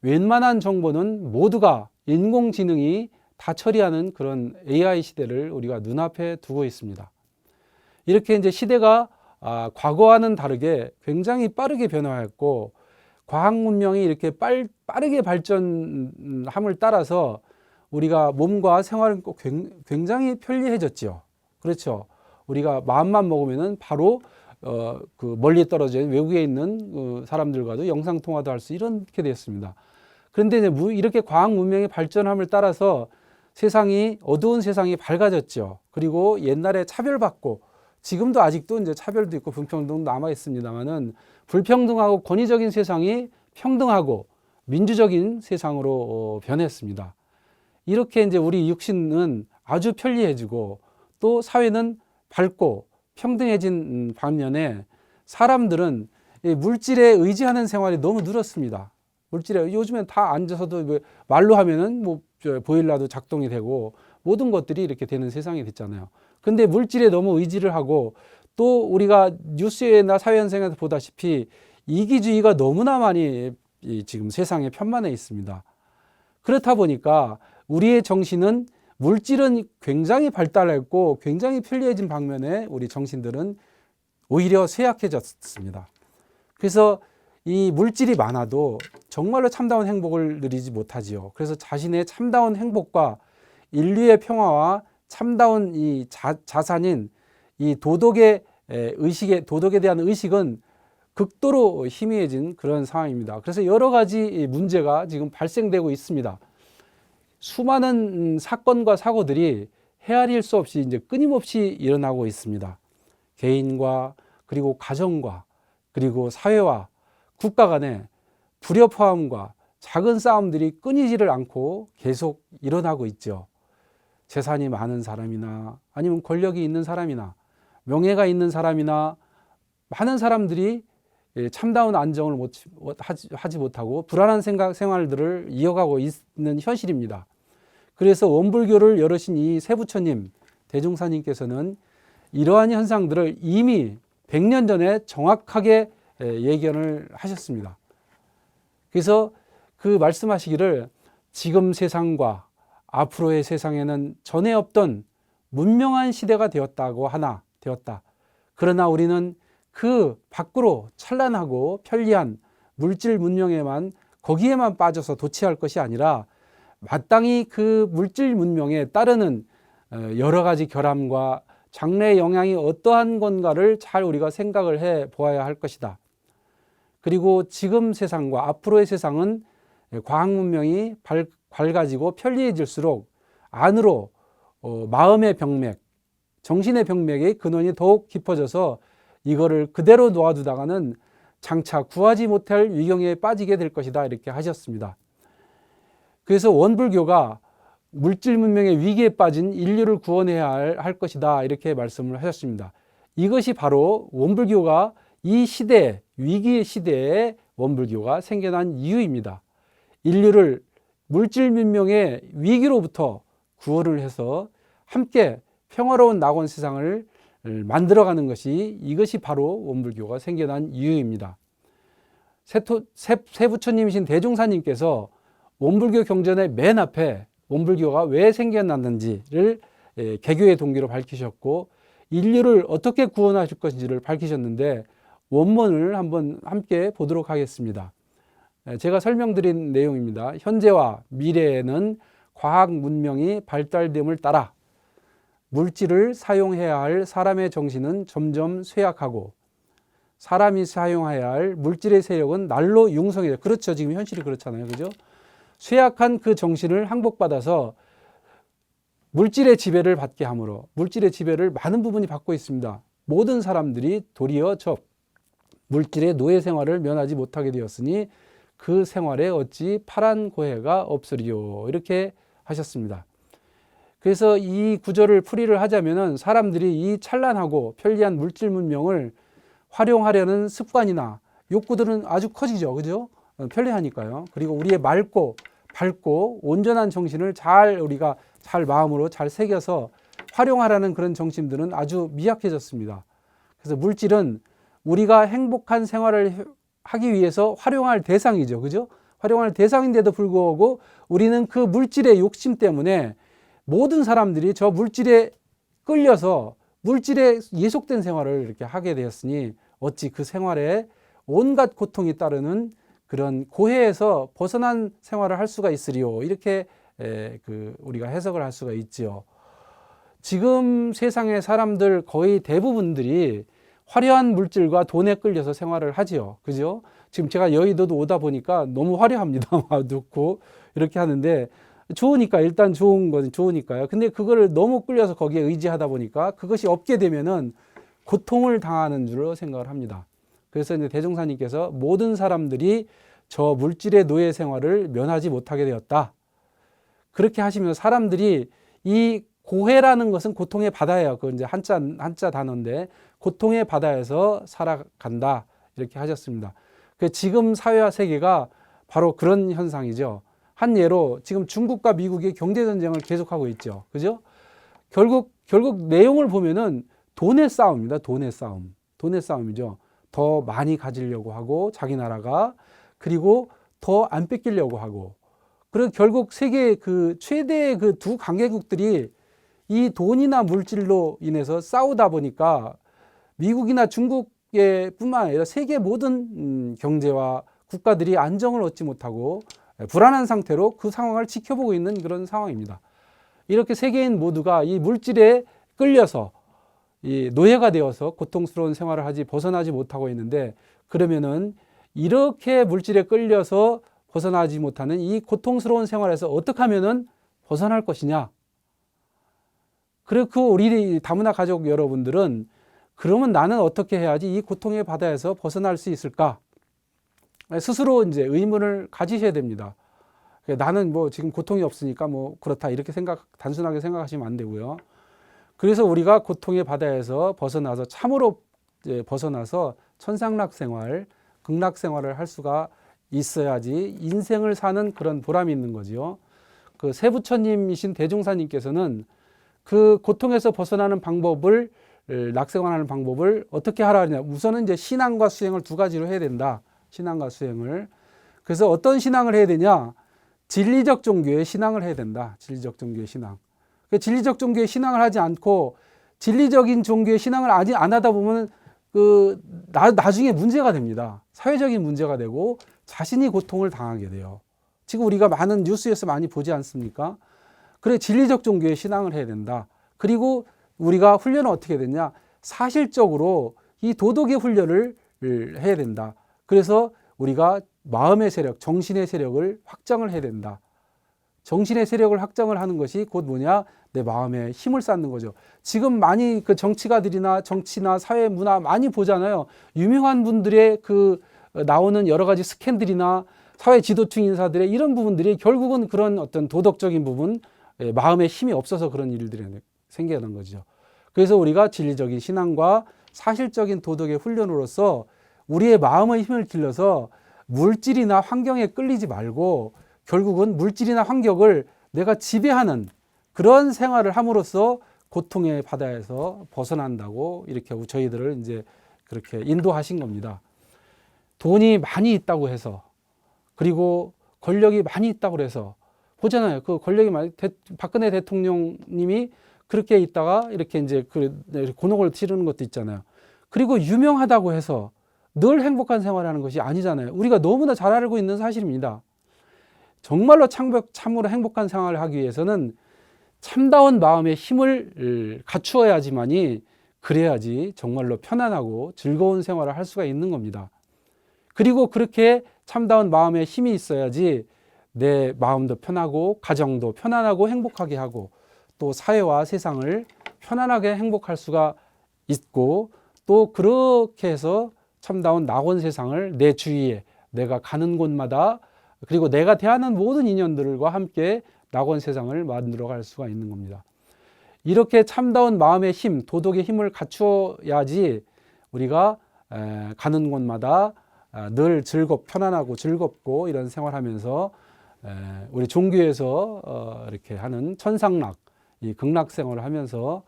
웬만한 정보는 모두가 인공지능이 다 처리하는 그런 AI 시대를 우리가 눈앞에 두고 있습니다. 이렇게 이제 시대가 과거와는 다르게 굉장히 빠르게 변화했고 과학 문명이 이렇게 빠르게 발전함을 따라서 우리가 몸과 생활은 꼭 굉장히 편리해졌죠. 그렇죠. 우리가 마음만 먹으면은 바로 그 멀리 떨어져 있는 외국에 있는 사람들과도 영상 통화도 할 수 이렇게 됐습니다. 그런데 이제 이렇게 과학 문명의 발전함을 따라서 어두운 세상이 밝아졌죠. 그리고 옛날에 차별받고 지금도 아직도 이제 차별도 있고 불평등도 남아 있습니다만은 불평등하고 권위적인 세상이 평등하고 민주적인 세상으로 변했습니다. 이렇게 이제 우리 육신은 아주 편리해지고 또 사회는 밝고 평등해진 반면에 사람들은 물질에 의지하는 생활이 너무 늘었습니다. 물질에 요즘엔 다 앉아서도 말로 하면은 보일러도 작동이 되고 모든 것들이 이렇게 되는 세상이 됐잖아요. 근데 물질에 너무 의지를 하고 또 우리가 뉴스나 사회현상에서 보다시피 이기주의가 너무나 많이 지금 세상에 편만해 있습니다. 그렇다 보니까 우리의 정신은 물질은 굉장히 발달했고 굉장히 편리해진 반면에 우리 정신들은 오히려 쇠약해졌습니다. 그래서 이 물질이 많아도 정말로 참다운 행복을 누리지 못하지요. 그래서 자신의 참다운 행복과 인류의 평화와 참다운 이 자산인 이 도덕에 대한 의식은 극도로 희미해진 그런 상황입니다. 그래서 여러 가지 문제가 지금 발생되고 있습니다. 수많은 사건과 사고들이 헤아릴 수 없이 이제 끊임없이 일어나고 있습니다. 개인과 그리고 가정과 그리고 사회와 국가 간의 불협화음과 작은 싸움들이 끊이지를 않고 계속 일어나고 있죠. 재산이 많은 사람이나 아니면 권력이 있는 사람이나 명예가 있는 사람이나 많은 사람들이 참다운 안정을 하지 못하고 불안한 생활들을 이어가고 있는 현실입니다. 그래서 원불교를 열으신 이 세부처님, 대종사님께서는 이러한 현상들을 이미 100년 전에 정확하게 예견을 하셨습니다. 그래서 그 말씀하시기를 지금 세상과 앞으로의 세상에는 전에 없던 문명한 시대가 되었다. 그러나 우리는 그 밖으로 찬란하고 편리한 물질 문명에만 거기에만 빠져서 도취할 것이 아니라 마땅히 그 물질 문명에 따르는 여러 가지 결함과 장래의 영향이 어떠한 건가를 잘 우리가 생각을 해 보아야 할 것이다. 그리고 지금 세상과 앞으로의 세상은 과학 문명이 밝아지고 편리해질수록 안으로 마음의 병맥, 정신의 병맥의 근원이 더욱 깊어져서 이거를 그대로 놓아두다가는 장차 구하지 못할 위경에 빠지게 될 것이다. 이렇게 하셨습니다. 그래서 원불교가 물질 문명의 위기에 빠진 인류를 구원해야 할 것이다. 이렇게 말씀을 하셨습니다. 이것이 바로 원불교가 이 시대, 위기의 시대에 원불교가 생겨난 이유입니다. 인류를 물질 문명의 위기로부터 구원을 해서 함께 평화로운 낙원 세상을 만들어가는 것이 이것이 바로 원불교가 생겨난 이유입니다. 세부처님이신 대종사님께서 원불교 경전의 맨 앞에 원불교가 왜 생겨났는지를 개교의 동기로 밝히셨고 인류를 어떻게 구원하실 것인지를 밝히셨는데 원문을 한번 함께 보도록 하겠습니다. 제가 설명드린 내용입니다. 현재와 미래에는 과학 문명이 발달됨을 따라 물질을 사용해야 할 사람의 정신은 점점 쇠약하고 사람이 사용해야 할 물질의 세력은 날로 융성해져. 그렇죠. 지금 현실이 그렇잖아요. 그죠? 쇠약한 그 정신을 항복받아서 물질의 지배를 받게 함으로 물질의 지배를 많은 부분이 받고 있습니다. 모든 사람들이 도리어 저 물질의 노예 생활을 면하지 못하게 되었으니 그 생활에 어찌 파란 고해가 없으리요. 이렇게 하셨습니다. 그래서 이 구절을 풀이를 하자면은 사람들이 이 찬란하고 편리한 물질 문명을 활용하려는 습관이나 욕구들은 아주 커지죠. 그죠? 편리하니까요. 그리고 우리의 맑고 밝고 온전한 정신을 우리가 잘 마음으로 잘 새겨서 활용하라는 그런 정신들은 아주 미약해졌습니다. 그래서 물질은 우리가 행복한 생활을 하기 위해서 활용할 대상이죠. 그죠? 활용할 대상인데도 불구하고 우리는 그 물질의 욕심 때문에 모든 사람들이 저 물질에 끌려서 물질에 예속된 생활을 이렇게 하게 되었으니 어찌 그 생활에 온갖 고통이 따르는 그런 고해에서 벗어난 생활을 할 수가 있으리요. 이렇게 우리가 해석을 할 수가 있지요. 지금 세상의 사람들 거의 대부분들이 화려한 물질과 돈에 끌려서 생활을 하지요. 그죠? 지금 제가 여의도도 오다 보니까 너무 화려합니다. 놓고 이렇게 하는데 좋으니까 일단 좋은 건 좋으니까요. 근데 그거를 너무 끌려서 거기에 의지하다 보니까 그것이 없게 되면은 고통을 당하는 줄로 생각을 합니다. 그래서 이제 대종사님께서 모든 사람들이 저 물질의 노예 생활을 면하지 못하게 되었다. 그렇게 하시면 사람들이 이 고해라는 것은 고통의 바다예요. 그 이제 한자 단어인데 고통의 바다에서 살아간다. 이렇게 하셨습니다. 지금 사회와 세계가 바로 그런 현상이죠. 한 예로 지금 중국과 미국이 경제 전쟁을 계속하고 있죠. 그죠? 결국 결국 내용을 보면은 돈의 싸움입니다. 돈의 싸움. 돈의 싸움이죠. 더 많이 가지려고 하고 자기 나라가, 그리고 더 안 뺏기려고 하고. 그리고 결국 세계 그 최대의 그 두 강대국들이 이 돈이나 물질로 인해서 싸우다 보니까 미국이나 중국의 뿐만 아니라 세계 모든 경제와 국가들이 안정을 얻지 못하고 불안한 상태로 그 상황을 지켜보고 있는 그런 상황입니다. 이렇게 세계인 모두가 이 물질에 끌려서 이 노예가 되어서 고통스러운 생활을 벗어나지 못하고 있는데, 그러면은 이렇게 물질에 끌려서 벗어나지 못하는 이 고통스러운 생활에서 어떻게 하면은 벗어날 것이냐? 그리고 우리 다문화 가족 여러분들은 그러면 나는 어떻게 해야지 이 고통의 바다에서 벗어날 수 있을까? 스스로 이제 의문을 가지셔야 됩니다. 나는 뭐 지금 고통이 없으니까 뭐 그렇다 이렇게 단순하게 생각하시면 안 되고요. 그래서 우리가 고통의 바다에서 벗어나서 참으로 벗어나서 천상락 생활, 극락 생활을 할 수가 있어야지 인생을 사는 그런 보람이 있는 거지요. 그 세부처님이신 대종사님께서는 그 고통에서 벗어나는 방법을, 낙생활하는 방법을 어떻게 하라 하냐. 우선은 이제 신앙과 수행을 두 가지로 해야 된다. 신앙과 수행을. 그래서 어떤 신앙을 해야 되냐? 진리적 종교의 신앙을 해야 된다. 진리적 종교의 신앙. 진리적 종교의 신앙을 하지 않고 진리적인 종교의 신앙을 안 하다 보면 나중에 문제가 됩니다. 사회적인 문제가 되고 자신이 고통을 당하게 돼요. 지금 우리가 많은 뉴스에서 많이 보지 않습니까? 그래, 진리적 종교의 신앙을 해야 된다. 그리고 우리가 훈련은 어떻게 되냐? 사실적으로 이 도덕의 훈련을 해야 된다. 그래서 우리가 마음의 세력, 정신의 세력을 확장을 해야 된다. 정신의 세력을 확장을 하는 것이 곧 뭐냐? 내 마음에 힘을 쌓는 거죠. 지금 많이 그 정치가들이나 정치나 사회 문화 많이 보잖아요. 유명한 분들의 그 나오는 여러 가지 스캔들이나 사회 지도층 인사들의 이런 부분들이 결국은 그런 어떤 도덕적인 부분, 마음에 힘이 없어서 그런 일들이 생겨난 거죠. 그래서 우리가 진리적인 신앙과 사실적인 도덕의 훈련으로서 우리의 마음의 힘을 길러서 물질이나 환경에 끌리지 말고 결국은 물질이나 환경을 내가 지배하는 그런 생활을 함으로써 고통의 바다에서 벗어난다고 이렇게 저희들을 이제 그렇게 인도하신 겁니다. 돈이 많이 있다고 해서, 그리고 권력이 많이 있다고 해서 보잖아요. 그 권력이 박근혜 대통령님이 그렇게 있다가 이렇게 이제 곤혹을 치르는 것도 있잖아요. 그리고 유명하다고 해서 늘 행복한 생활하는 것이 아니잖아요. 우리가 너무나 잘 알고 있는 사실입니다. 정말로 참으로 행복한 생활을 하기 위해서는 참다운 마음의 힘을 갖추어야지만이, 그래야지 정말로 편안하고 즐거운 생활을 할 수가 있는 겁니다. 그리고 그렇게 참다운 마음의 힘이 있어야지 내 마음도 편하고 가정도 편안하고 행복하게 하고 또 사회와 세상을 편안하게 행복할 수가 있고, 또 그렇게 해서 참다운 낙원 세상을 내 주위에, 내가 가는 곳마다, 그리고 내가 대하는 모든 인연들과 함께 낙원 세상을 만들어 갈 수가 있는 겁니다. 이렇게 참다운 마음의 힘, 도덕의 힘을 갖추어야지 우리가 가는 곳마다 늘 편안하고 즐겁고 이런 생활하면서 우리 종교에서 이렇게 하는 천상락, 이 극락 생활을 하면서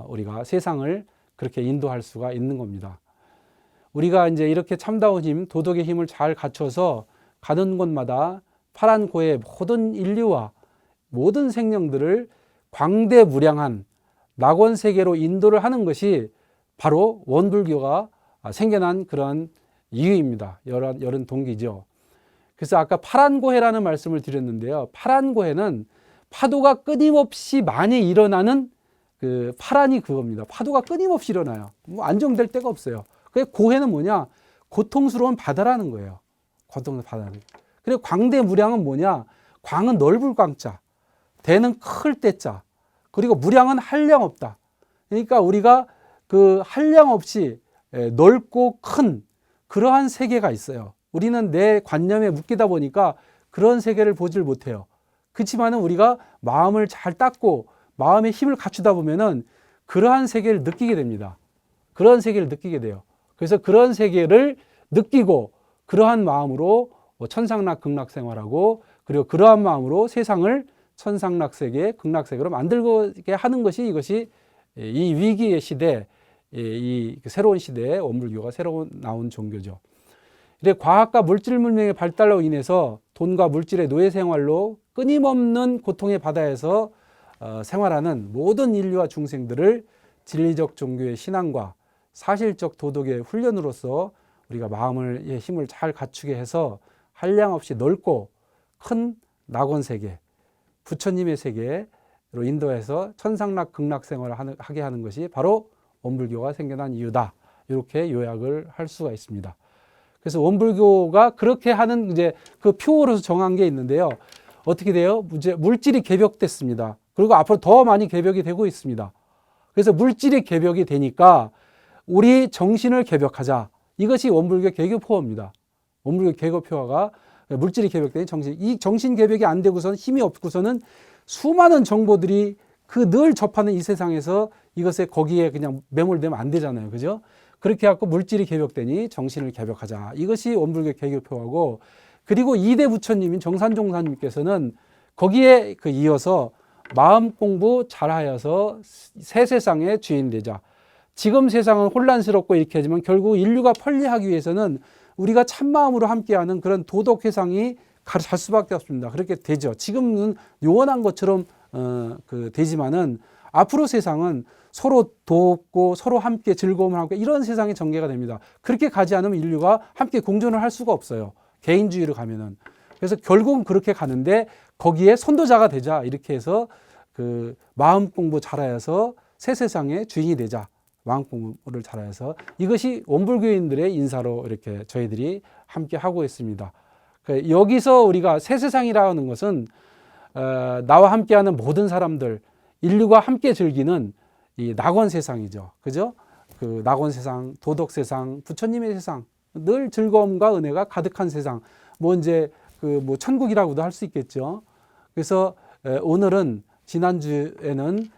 우리가 세상을 그렇게 인도할 수가 있는 겁니다. 우리가 이제 이렇게 참다운 힘, 도덕의 힘을 잘 갖춰서 가는 곳마다 파란 고의 모든 인류와 모든 생명들을 광대무량한 낙원 세계로 인도를 하는 것이 바로 원불교가 생겨난 그런 이유입니다. 여러 동기죠. 그래서 아까 파란 고해라는 말씀을 드렸는데요. 파란 고해는 파도가 끊임없이 많이 일어나는 그 파란이 그겁니다. 파도가 끊임없이 일어나요. 뭐 안정될 데가 없어요. 그 고해는 뭐냐? 고통스러운 바다라는 거예요. 고통스러운 바다는. 그리고 광대무량은 뭐냐? 광은 넓을 광자, 대는 클 대자, 그리고 무량은 한량없다. 그러니까 우리가 그 한량없이 넓고 큰 그러한 세계가 있어요. 우리는 내 관념에 묶이다 보니까 그런 세계를 보질 못해요. 그렇지만은 우리가 마음을 잘 닦고 마음의 힘을 갖추다 보면은 그러한 세계를 느끼게 됩니다. 그런 세계를 느끼게 돼요. 그래서 그런 세계를 느끼고 그러한 마음으로 천상락 극락 생활하고, 그리고 그러한 마음으로 세상을 천상락 세계, 극락 세계로 만들게 하는 것이 이것이 이 위기의 시대, 이 새로운 시대에 원불교가 새로 나온 종교죠. 이래 과학과 물질 문명의 발달로 인해서 돈과 물질의 노예 생활로 끊임없는 고통의 바다에서 생활하는 모든 인류와 중생들을 진리적 종교의 신앙과 사실적 도덕의 훈련으로서 우리가 마음의 힘을 잘 갖추게 해서 한량없이 넓고 큰 낙원 세계, 부처님의 세계로 인도해서 천상락 극락 생활을 하게 하는 것이 바로 원불교가 생겨난 이유다. 이렇게 요약을 할 수가 있습니다. 그래서 원불교가 그렇게 하는 이제 그 표어로서 정한 게 있는데요. 어떻게 돼요? 이제 물질이 개벽됐습니다. 그리고 앞으로 더 많이 개벽이 되고 있습니다. 그래서 물질이 개벽이 되니까 우리 정신을 개벽하자. 이것이 원불교 개교포어입니다. 원불교 개교포어가 물질이 개벽되니 이 정신 개벽이 안 되고서는 힘이 없고서는 수많은 정보들이 그 늘 접하는 이 세상에서 이것에 거기에 그냥 매몰되면 안 되잖아요. 그죠? 그렇게 해갖고 물질이 개벽되니 정신을 개벽하자. 이것이 원불교 개교표하고, 그리고 이대 부처님인 정산종사님께서는 거기에 이어서 마음 공부 잘하여서 새 세상의 주인 되자. 지금 세상은 혼란스럽고 이렇게 하지만 결국 인류가 편리하기 위해서는 우리가 참마음으로 함께하는 그런 도덕 회상이 갈 수밖에 없습니다. 그렇게 되죠. 지금은 요원한 것처럼 되지만은 앞으로 세상은 서로 돕고 서로 함께 즐거움을 하고 이런 세상의 전개가 됩니다. 그렇게 가지 않으면 인류가 함께 공존을 할 수가 없어요. 개인주의로 가면은. 그래서 결국은 그렇게 가는데 거기에 선도자가 되자. 이렇게 해서 그 마음 공부 잘하여서 새 세상의 주인이 되자. 마음 공부를 잘해서 이것이 원불교인들의 인사로 이렇게 저희들이 함께 하고 있습니다. 여기서 우리가 새 세상이라는 것은 나와 함께하는 모든 사람들, 인류가 함께 즐기는 이 낙원 세상이죠. 그죠? 그 낙원 세상, 도덕 세상, 부처님의 세상, 늘 즐거움과 은혜가 가득한 세상. 뭐 이제 뭐 천국이라고도 할 수 있겠죠. 그래서 오늘은 지난주에는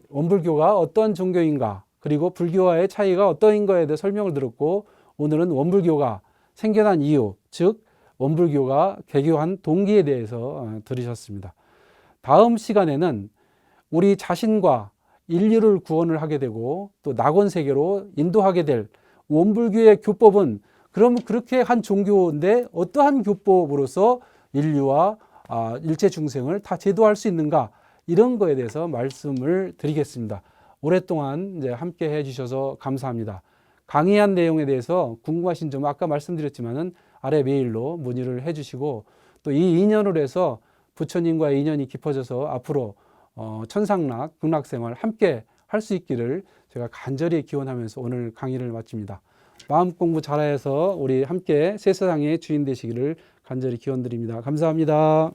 원불교가 어떤 종교인가, 그리고 불교와의 차이가 어떠인 거에 대해 설명을 들었고, 오늘은 원불교가 생겨난 이유, 즉 원불교가 개교한 동기에 대해서 들으셨습니다. 다음 시간에는 우리 자신과 인류를 구원을 하게 되고 또 낙원 세계로 인도하게 될 원불교의 교법은 그럼 그렇게 한 종교인데 어떠한 교법으로서 인류와 일체 중생을 다 제도할 수 있는가, 이런 거에 대해서 말씀을 드리겠습니다. 오랫동안 이제 함께 해주셔서 감사합니다. 강의한 내용에 대해서 궁금하신 점 아까 말씀드렸지만은 아래 메일로 문의를 해주시고, 또 이 인연으로 해서 부처님과의 인연이 깊어져서 앞으로 천상락, 극락생활 함께 할 수 있기를 제가 간절히 기원하면서 오늘 강의를 마칩니다. 마음 공부 잘해서 우리 함께 새 세상의 주인 되시기를 간절히 기원드립니다. 감사합니다.